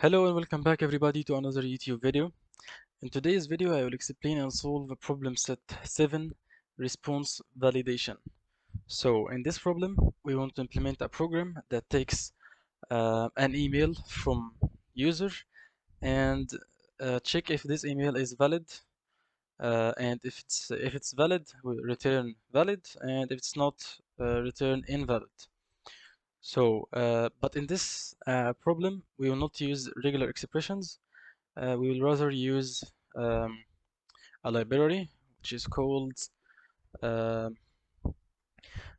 Hello and welcome back everybody to another YouTube video. In today's video I will explain and solve a problem set 7 response validation. So in this problem we want to implement a program that takes an email from user and check if this email is valid, and if it's valid we return valid, and if it's not, return invalid. So but in this problem we will not use regular expressions. We will rather use um, a library which is called uh,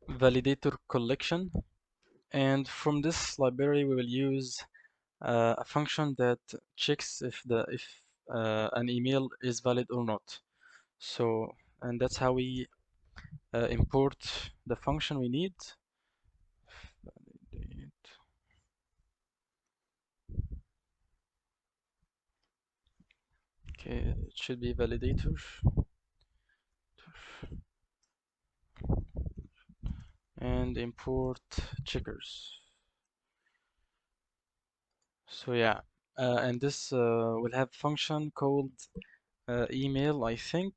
validator collection, and from this library we will use a function that checks if an email is valid or not. So, and that's how we import the function we need. Validate. Okay, it should be validator and import checkers. So yeah, and this will have function called email, I think,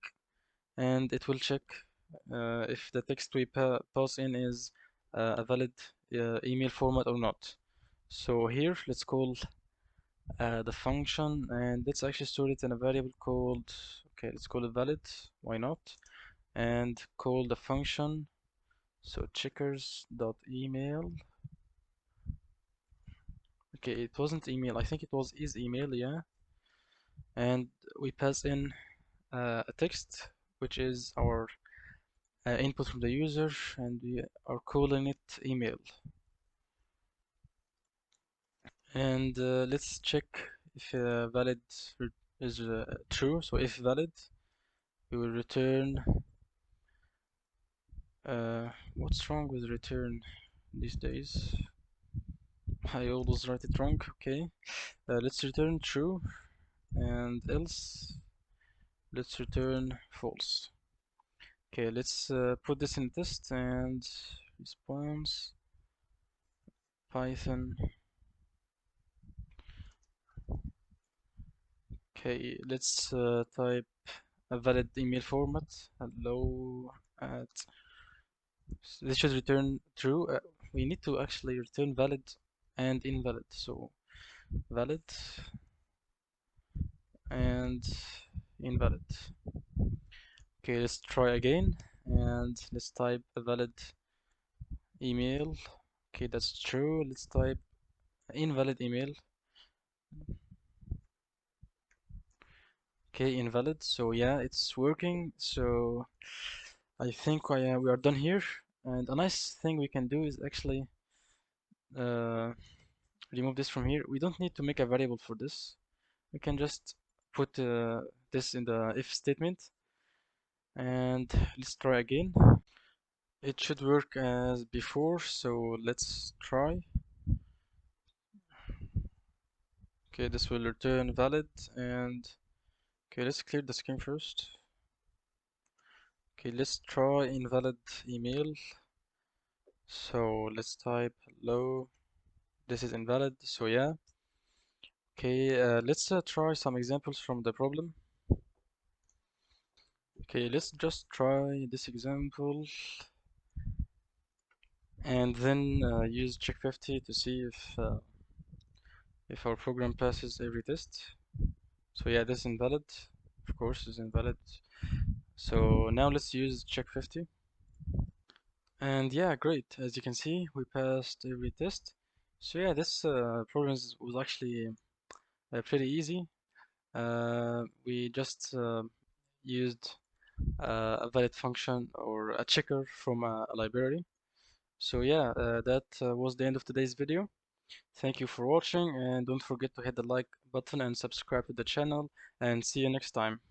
and it will check if the text we pass in is a valid email format or not. So here, let's call the function, and let's actually store it in a variable called, okay, let's call it valid, why not? And call the function, so checkers dot email. Okay, it wasn't email, I think it was is email, yeah. And we pass in a text, which is our input from the user, and we are calling it email. And let's check if valid is true. So if valid, we will return. What's wrong with return these days? I always write it wrong. Okay, let's return true, and else let's return false. Okay, let's put this in test and response Python. Okay, let's type a valid email format. Hello at. This should return true. We need to actually return valid and invalid. So valid and invalid. Okay, let's try again and let's type a valid email. Okay, that's true. Let's type invalid email. Okay, invalid. So yeah, it's working. So I think we are done here. And a nice thing we can do is actually uh, remove this from here. We don't need to make a variable for this. We can just put this in the if statement, and let's try again. It should work as before, so let's try. Okay, this will return valid, and okay, let's clear the screen first. Okay, let's try invalid email. So let's type hello. This is invalid, so yeah. Okay, let's try some examples from the problem. Okay, let's just try this example and then use check50 to see if our program passes every test. So yeah, this is invalid. Of course, is invalid. So now let's use check50. And yeah, great. As you can see, we passed every test. So yeah, this program was actually pretty easy. We just used a valid function or a checker from a library. So yeah, that was the end of today's video. Thank you for watching, and don't forget to hit the like button and subscribe to the channel, and see you next time.